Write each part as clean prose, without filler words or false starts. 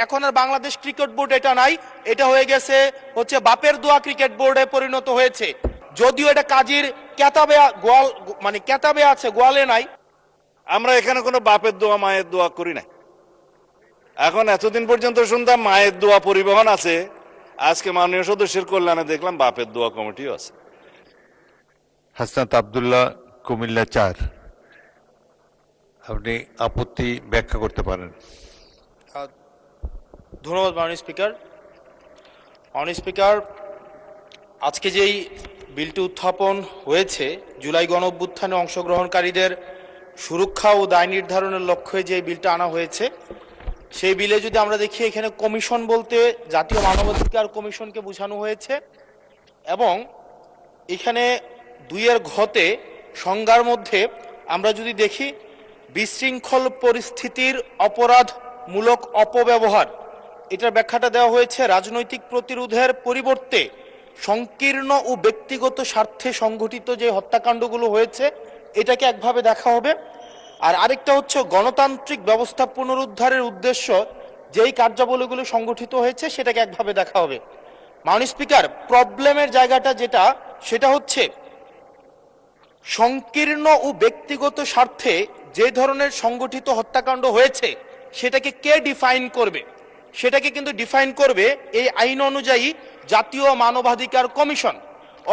এখন আর Bangladesh cricket board এটা নাই, এটা হয়ে গেছে হচ্ছে বাপের দোয়া ক্রিকেট বোর্ডে পরিণত হয়েছে। যদিও এটা কাজীর কেতাবে গোয়াল মানে কেতাবে আছে, গোয়ালে নাই। আমরা এখানে কোনো বাপের দোয়া মায়ের দোয়া করি না। এখন এতদিন পর্যন্ত শুনতাম মায়ের দোয়া পরিবহন আছে, আজকে মাননীয় সদস্যের কল্যাণে দেখলাম বাপের দোয়া কমিটিও আছে। হাসনাত আব্দুল্লাহ, কুমিল্লা 4। আপনি আপত্তি ব্যাখ্যা করতে পারেন। ধন্যবাদ মাননীয় স্পিকার। মাননীয় স্পিকার, আজকে যেই বিলটি উত্থাপন হয়েছে, জুলাই গণ অভ্যুত্থানে অংশগ্রহণকারীদের সুরক্ষা ও দায় নির্ধারণের লক্ষ্যে যে বিলটা আনা হয়েছে, সেই বিলে যদি আমরা দেখি, এখানে কমিশন বলতে জাতীয় মানবাধিকার কমিশনকে বোঝানো হয়েছে এবং এখানে 2 ঘতে সংজ্ঞার মধ্যে আমরা যদি দেখি, বিশৃঙ্খল পরিস্থিতির অপরাধমূলক অপব্যবহার, এটার ব্যাখ্যাটা দেওয়া হয়েছে রাজনৈতিক প্রতিরোধের পরিবর্তে সংকীর্ণ ও ব্যক্তিগত স্বার্থে সংঘটিত যে হত্যাকাণ্ডগুলো হয়েছে এটাকে একভাবে দেখা হবে। আর আরেকটা হচ্ছে গণতান্ত্রিক ব্যবস্থা পুনরুদ্ধারের উদ্দেশ্য যেই কার্যাবলীগুলো সংগঠিত হয়েছে সেটাকে একভাবে দেখা হবে। মাননীয় স্পিকার, প্রবলেমের জায়গাটা যেটা, সেটা হচ্ছে সংকীর্ণ ও ব্যক্তিগত স্বার্থে যে ধরনের সংগঠিত হত্যাকাণ্ড হয়েছে সেটাকে কে ডিফাইন করবে? সেটাকে কিন্তু ডিফাইন করবে এই আইন অনুযায়ী জাতীয় মানবাধিকার কমিশন।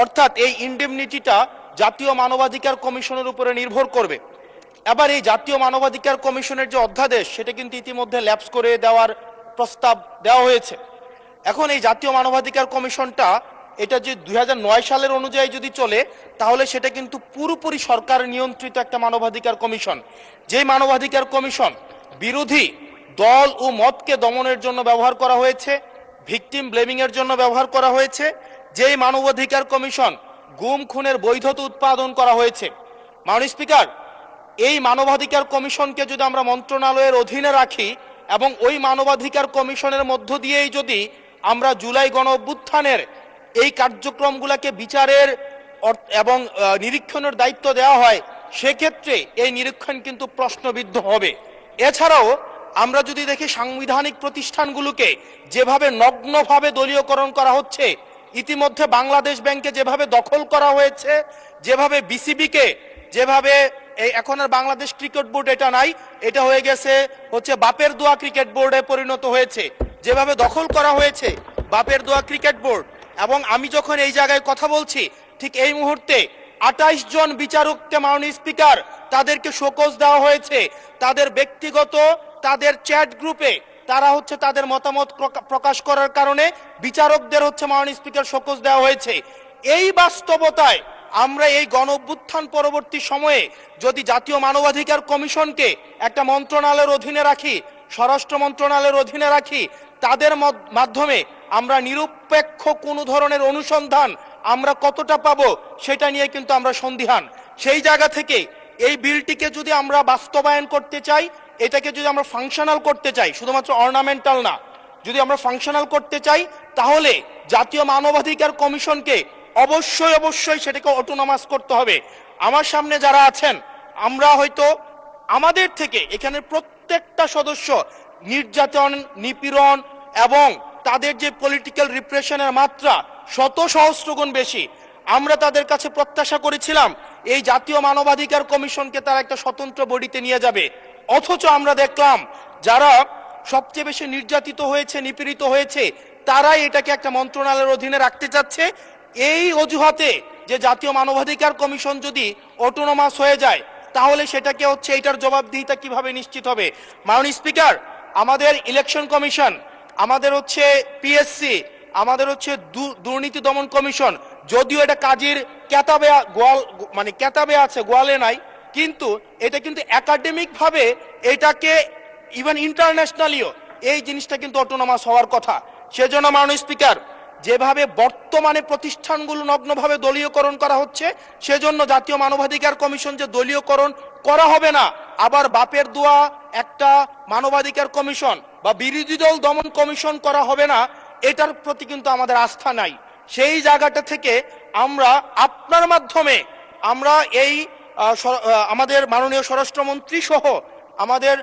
অর্থাৎ এই ইনডেমনিটিটা জাতীয় মানবাধিকার কমিশনের উপরে নির্ভর করবে। এবার এই জাতীয় মানবাধিকার কমিশনের যে অধ্যাদেশ, সেটা কিন্তু ইতিমধ্যে ল্যাপস করে দেওয়ার প্রস্তাব দেওয়া হয়েছে। এখন এই জাতীয় মানবাধিকার কমিশনটা, এটা যে 2009 সালের অনুযায়ী যদি চলে, তাহলে সেটা কিন্তু পুরোপুরি সরকার নিয়ন্ত্রিত একটা মানবাধিকার কমিশন। যেই মানবাধিকার কমিশন বিরোধী দল ও মতকে দমনের জন্য ব্যবহার করা হয়েছে, ভিকটিম ব্লেমিং এর জন্য ব্যবহার করা হয়েছে, যেই মানবাধিকার কমিশন গুম খুনের বৈধতা উৎপাদন করা হয়েছে। মাননীয় স্পিকার, এই মানবাধিকার কমিশনকে যদি আমরা মন্ত্রণালয়ের অধীনে রাখি এবং ওই মানবাধিকার কমিশনের মধ্য দিয়েই যদি আমরা জুলাই গণ অভ্যুত্থানের এই কার্যক্রমগুলোকে বিচারের এবং নিরীক্ষণের দায়িত্ব দেওয়া হয়, সেক্ষেত্রে এই নিরীক্ষণ কিন্তু প্রশ্নবিদ্ধ হবে। এছাড়াও আমরা যদি দেখি, সাংবিধানিক প্রতিষ্ঠানগুলোকে যেভাবে নগ্নভাবে দলীয়করণ করা হচ্ছে, ইতিমধ্যে বাংলাদেশ ব্যাংকে যেভাবে দখল করা হয়েছে, যেভাবে বিসিবিকে যেভাবে এখন আর বাংলাদেশ ক্রিকেট বোর্ড এটা নাই, এটা হয়ে গেছে হচ্ছে বাপের দোয়া ক্রিকেট বোর্ডে পরিণত হয়েছে, যেভাবে দখল করা হয়েছে বাপের দোয়া ক্রিকেট বোর্ড। এবং আমি যখন এই জায়গায় কথা বলছি, ঠিক এই মুহূর্তে 28 জন বিচারককে মাননীয় স্পিকার তাদেরকে শোকজ দেওয়া হয়েছে। তাদের ব্যক্তিগত তাদের চ্যাট গ্রুপে তারা হচ্ছে তাদের মতামত প্রকাশ করার কারণে বিচারকদের হচ্ছে মাননীয় স্পিকার শোকজ দেওয়া হয়েছে। এই বাস্তবতায় আমরা এই গণ অভ্যুত্থান পরবর্তী সময়ে যদি জাতীয় মানবাধিকার কমিশনকে একটা মন্ত্রণালয়ের অধীনে রাখি, স্বরাষ্ট্র মন্ত্রণালয়ের অধীনে রাখি, তাদের মাধ্যমে আমরা নিরপেক্ষ কোনো ধরনের অনুসন্ধান আমরা কতটা পাবো সেটা নিয়ে কিন্তু আমরা সন্দিহান। সেই জায়গা থেকে এই বিলটিকে যদি আমরা বাস্তবায়ন করতে চাই, এটাকে যদি আমরা ফাংশনাল করতে চাই, শুধুমাত্র অর্নামেন্টাল না, যদি আমরা ফাংশনাল করতে চাই, তাহলে জাতীয় মানবাধিকার কমিশনকে অবশ্যই সেটাকে অটোনমাস করতে হবে। আমার সামনে যারা আছেন, আমরা হয়তো আমাদের থেকে এখানে প্রত্যেকটা সদস্য নির্যাতন, নিপীড়ন এবং তাদের যে পলিটিক্যাল রিপ্রেশনের মাত্রা শত সহস্রগুণ বেশি। আমরা তাদের কাছে প্রত্যাশা করেছিলাম এই জাতীয় মানবাধিকার কমিশনকে তারা একটা স্বতন্ত্র বডিতে নিয়ে যাবে, অথচ আমরা দেখলাম যারা সবচেয়ে বেশি নির্যাতিত হয়েছে, নিপীড়িত হয়েছে, তারাই এটাকে একটা মন্ত্রণালয়ের অধীনে রাখতে চাচ্ছে। এই অজুহাতে যে জাতীয় মানবাধিকার কমিশন যদি অটোনমাস হয়ে যায়, তাহলে সেটাকে হচ্ছে এটার জবাবদিহিতা কিভাবে নিশ্চিত হবে? মাননীয় স্পিকার, আমাদের ইলেকশন কমিশন, আমাদের হচ্ছে পিএসসি, আমাদের হচ্ছে দুর্নীতি দমন কমিশন, যদিও এটা কাজীর কেতাবে কেতাবে আছে, গোয়ালে নাই, কিন্তু এটা কিন্তু একাডেমিক ভাবে এটাকে ইভেন ইন্টারন্যাশনালিও এই জিনিসটা কিন্তু অটোনমাস হওয়ার কথা। সেজন্য মাননীয় স্পিকার, যেভাবে বর্তমানে প্রতিষ্ঠানগুলো নগ্নভাবে দলীয়করণ করা হচ্ছে, সেজন্য জাতীয় মানবাধিকার কমিশন যে দলীয়করণ করা হবে না, আবার বাপের দোয়া একটা মানবাধিকার কমিশন বা বিরোধী দল দমন কমিশন করা হবে না, এটার প্রতি কিন্তু আমাদের আস্থা নাই। সেই জায়গাটা থেকে আমরা আপনার মাধ্যমে আমরা এই আমাদের মাননীয় স্বরাষ্ট্রমন্ত্রী সহ আমাদের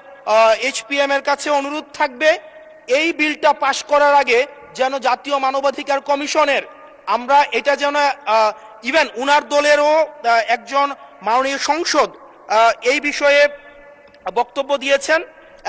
এইচপিএম এর কাছে অনুরোধ থাকবে এই বিলটা পাশ করার আগে যেন জাতীয় মানবাধিকার কমিশনের আমরা এটা যেন ইভেন উনার দলেরও একজন মাননীয় সংসদ এই বিষয়ে বক্তব্য দিয়েছেন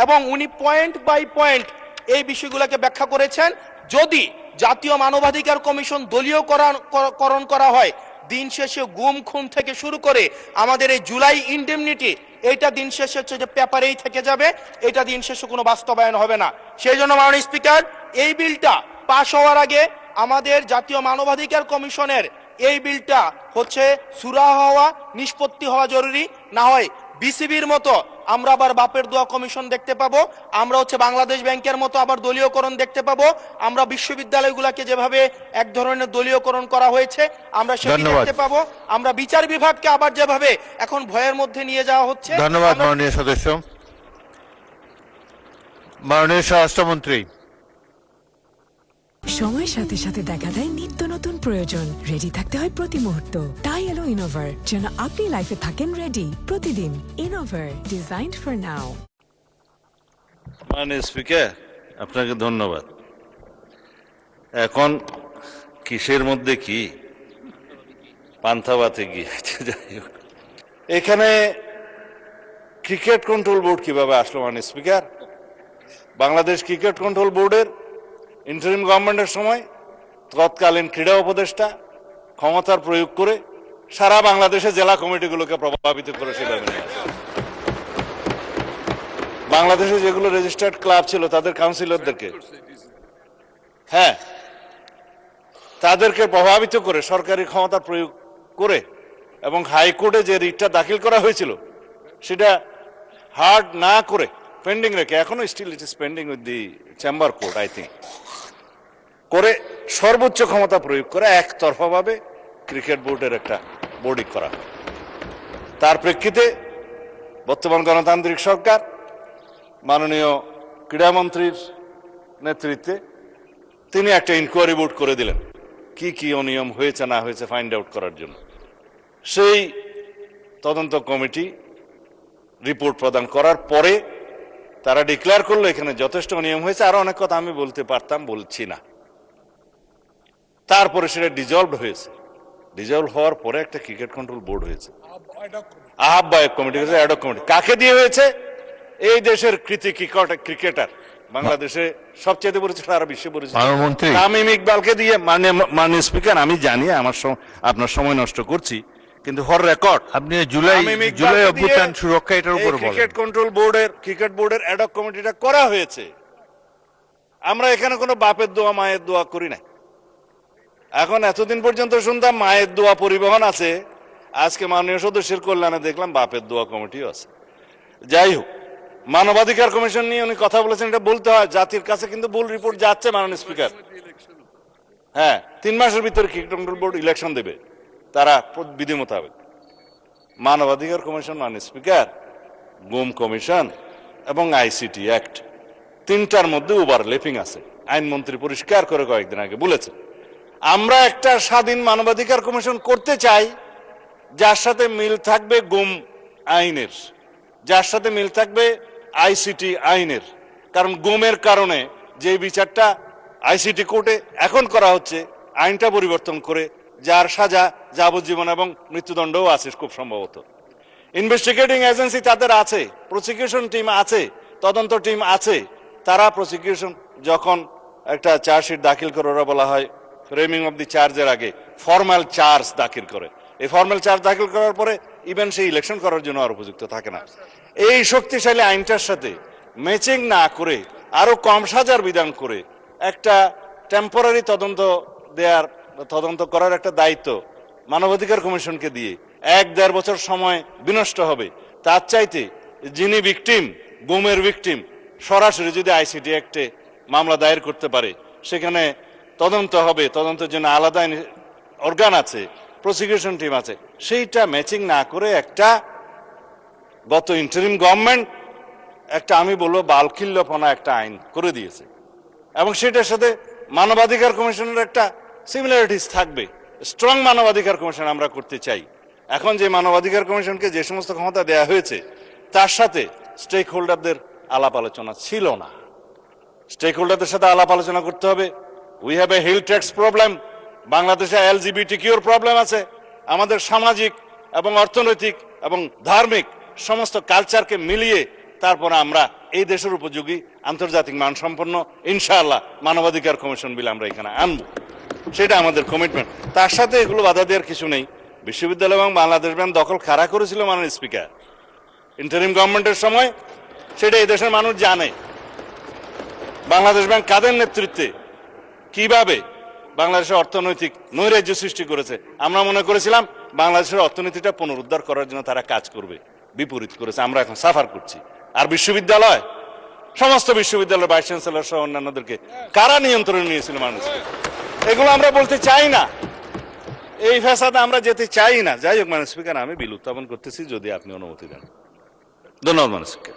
এবং উনি পয়েন্ট বাই পয়েন্ট এই বিষয়গুলোকে ব্যাখ্যা করেছেন। যদি জাতীয় মানবাধিকার কমিশন দলীয়করণ করা হয়, দিন শেষে গুম খুন থেকে শুরু করে আমাদের এই জুলাই ইনডেমনিটি, এইটা দিন শেষে হচ্ছে যে পেপারেই থেকে যাবে, এটা দিন শেষে কোনো বাস্তবায়ন হবে না। সেই জন্য মাননীয় স্পিকার, এই বিলটা পাশ হওয়ার আগে আমাদের জাতীয় মানবাধিকার কমিশনের এই বিলটা হচ্ছে সুরাহা হওয়া, নিষ্পত্তি হওয়া জরুরি। না হয় বিসিবির মতো আমরা আবার বাপের দোয়া কমিশন দেখতে পাবো, আমরা হচ্ছে বাংলাদেশ ব্যাংকের মতো আবার দলীয়করণ দেখতে পাবো, আমরা বিশ্ববিদ্যালয়গুলোকে যেভাবে এক ধরনের দলীয়করণ করা হয়েছে আমরা সেটি দেখতে পাবো, আমরা বিচার বিভাগকে আবার যেভাবে এখন ভয়ের মধ্যে নিয়ে যাওয়া হচ্ছে। ধন্যবাদ মাননীয় সদস্য। মাননীয় স্বরাষ্ট্রমন্ত্রী। সময়ের সাথে সাথে দেখা দেয় নিত্য নতুন প্রয়োজন। রেডি থাকতে হয় প্রতি মুহূর্ত। তাই এলো ইনোভার, যেন আপনি লাইফে থাকেন রেডি প্রতিদিন। Innova, designed for now. মাননীয় স্পিকার, আপনাকে ধন্যবাদ। এখন কিসের মধ্যে কি পান্থাবাতে গিয়েছে, যাই হোক, এখানে ক্রিকেট কন্ট্রোল বোর্ড কিভাবে আসলো? মাননীয় স্পিকার, বাংলাদেশ ক্রিকেট কন্ট্রোল বোর্ডের ইন্টারিম গভর্নমেন্টের সময় তৎকালীন ক্রীড়া উপদেষ্টা ক্ষমতার প্রয়োগ করে সারা বাংলাদেশে জেলা কমিটিগুলোকে প্রভাবিত করে সেভাবে নিয়ে আসে। বাংলাদেশে যেগুলো রেজিস্টার্ড ক্লাব ছিল তাদের কাউন্সিলরদেরকে, হ্যাঁ, তাদেরকে প্রভাবিত করে সরকারি ক্ষমতা প্রয়োগ করে এবং হাইকোর্টে যে রিটটা দাখিল করা হয়েছিল সেটা হার্ড না করে পেন্ডিং রেখে, এখনো still it is pending with the chamber court I think, করে সর্বোচ্চ ক্ষমতা প্রয়োগ করে একতরফাভাবে ক্রিকেট বোর্ডের একটা বোর্ডিং করা হয়। তার প্রেক্ষিতে বর্তমান গণতান্ত্রিক সরকার মাননীয় ক্রীড়ামন্ত্রীর নেতৃত্বে তিনি একটা ইনকোয়ারি বোর্ড করে দিলেন কি কি অনিয়ম হয়েছে না হয়েছে ফাইন্ড আউট করার জন্য। সেই তদন্ত কমিটি রিপোর্ট প্রদান করার পরে তারা ডিক্লেয়ার করলো এখানে যথেষ্ট অনিয়ম হয়েছে, আরো অনেক কথা আমি বলতে পারতাম, বলছি না। তারপরে সেটা ডিজলভ হয়েছে, ডিজলভ হওয়ার পরে একটা ক্রিকেট কন্ট্রোল বোর্ড হয়েছে, আহ্বায়ক কমিটি হয়েছে, অ্যাডক কমিটি। কাকে দিয়ে হয়েছে? এই দেশের কৃতি ক্রিকেটার, বাংলাদেশে সবচেয়ে পরিচিত, সারা বিশ্বে পরিচিত তামিম ইকবালকে দিয়ে। মাননীয় স্পিকার, আমি জানি আপনার সময় নষ্ট করছি, কিন্তু ফর রেকর্ড আপনি জুলাই অভ্যুত্থান সুরক্ষা এটার উপর বলেন। ক্রিকেট কন্ট্রোল বোর্ডের ক্রিকেট বোর্ডের অ্যাডক কমিটিটা করা হয়েছে। আমরা এখানে কোনো বাপের দোয়া মায়ের দোয়া করি না। এখন এতদিন পর্যন্ত শুনতাম মায়ের দোয়া পরিবহন আছে, আজকে মাননীয় সদস্যের কল্যাণে দেখলাম বাপের দোয়া কমিটিও আছে। যাই হোক, মানবাধিকার কমিশন নিয়ে উনি কথা বলেছেন, এটা বলতে হয়, জাতির কাছে কিন্তু ভুল রিপোর্ট যাচ্ছে মাননীয় স্পিকার। হ্যাঁ, 3 মাসের ভিতরে ক্রিকেট কন্ট্রোল বোর্ড ইলেকশন দেবে তারা বিধি মোতাবেক। মানবাধিকার কমিশন, মাননীয় স্পিকার, গুম কমিশন এবং আইসিটি অ্যাক্ট, 3টার মধ্যে ওভারল্যাপিং আছে। আইনমন্ত্রী পরিষ্কার করে কয়েকদিন আগে বলেছে আমরা একটা স্বাধীন মানবাধিকার কমিশন করতে চাই যার সাথে মিল থাকবে গুম আইনের, যার সাথে মিল থাকবে আইসিটি আইনের। কারণ গুমের কারণে যে বিচারটা আইসিটি কোর্টে এখন করা হচ্ছে, আইনটা পরিবর্তন করে যার সাজা যাবজ্জীবন এবং মৃত্যুদণ্ডও আছে খুব সম্ভবত। ইনভেস্টিগেটিং এজেন্সি তাদের আছে, প্রসিকিউশন টিম আছে, তদন্ত টিম আছে। তারা প্রসিকিউশন যখন একটা চার্জশিট দাখিল করে, ওরা বলা হয় ফ্রেমিং অফ দি চার্জের আগে ফর্মাল চার্জ দাখিল করে। এই ফর্মাল চার্জ দাখিল করার পরে ইভেন সেই ইলেকশন করার জন্য আর উপযুক্ত থাকে না। এই শক্তিশালী আইনটার সাথে ম্যাচিং না করে আরো কম সাজার বিধান করে একটা টেম্পোরারি তদন্ত করার একটা দায়িত্ব মানবাধিকার কমিশনকে দিয়ে 1-1.5 বছর সময় বিনষ্ট হবে। তার চাইতে যিনি ভিকটিম, গুমের ভিকটিম, সরাসরি যদি আইসিটি অ্যাক্টে মামলা দায়ের করতে পারে, সেখানে তদন্ত হবে, তদন্তের জন্য আলাদা অর্গান আছে, প্রসিকিউশন টিম আছে, সেইটা ম্যাচিং না করে একটা গত ইন্টারিম গভর্নমেন্ট একটা, আমি বলবো, বালকিল্যপনা একটা আইন করে দিয়েছে এবং সেটার সাথে মানবাধিকার কমিশনের একটা সিমিলারিটিস থাকবে। স্ট্রং মানবাধিকার কমিশন আমরা করতে চাই। এখন যে মানবাধিকার কমিশনকে যে সমস্ত ক্ষমতা দেয়া হয়েছে তার সাথে স্টেক হোল্ডারদের আলাপ আলোচনা ছিল না। স্টেক হোল্ডারদের সাথে আলাপ আলোচনা করতে হবে। We have a hill tax problem, বাংলাদেশে এলজিবিটিকিউর প্রবলেম আছে। আমাদের সামাজিক এবং অর্থনৈতিক এবং ধার্মিক সমস্ত কালচারকে মিলিয়ে তারপর আমরা এই দেশের উপযোগী আন্তর্জাতিক মানসম্পন্ন ইনশাআল্লাহ মানবাধিকার কমিশন বিল আমরা এখানে আনবো, সেটা আমাদের কমিটমেন্ট। তার সাথে এগুলো বাধা দেওয়ার কিছু নেই। বিশ্ববিদ্যালয় এবং বাংলাদেশ ব্যাংক দখল কারা করেছিল মাননীয় স্পিকার ইন্টারিম গভর্নমেন্টের সময়, সেটা এই দেশের মানুষ জানে। বাংলাদেশ ব্যাংক কাদের নেতৃত্বে কিভাবে বাংলাদেশের অর্থনৈতিক নৈরাজ্য সৃষ্টি করেছে, আমরা মনে করেছিলাম বাংলাদেশের অর্থনীতিটা পুনরুদ্ধার করার জন্য তারা কাজ করবে, বিপরীত করেছে। আমরা এখন সাফার করছি। আর বিশ্ববিদ্যালয়, সমস্ত বিশ্ববিদ্যালয়ের ভাইস চ্যান্সেলর সহ অন্যান্যদেরকে কারা নিয়ন্ত্রণে নিয়েছিল মানুষ, এগুলো আমরা বলতে চাই না। এই ফ্যাসাদে আমরা যেতে চাই না। যাই হোক, মাননীয় স্পিকার, আমি বিল উত্থাপন করতেছি যদি আপনি অনুমতি দেন। ধন্যবাদ মাননীয় স্পিকার।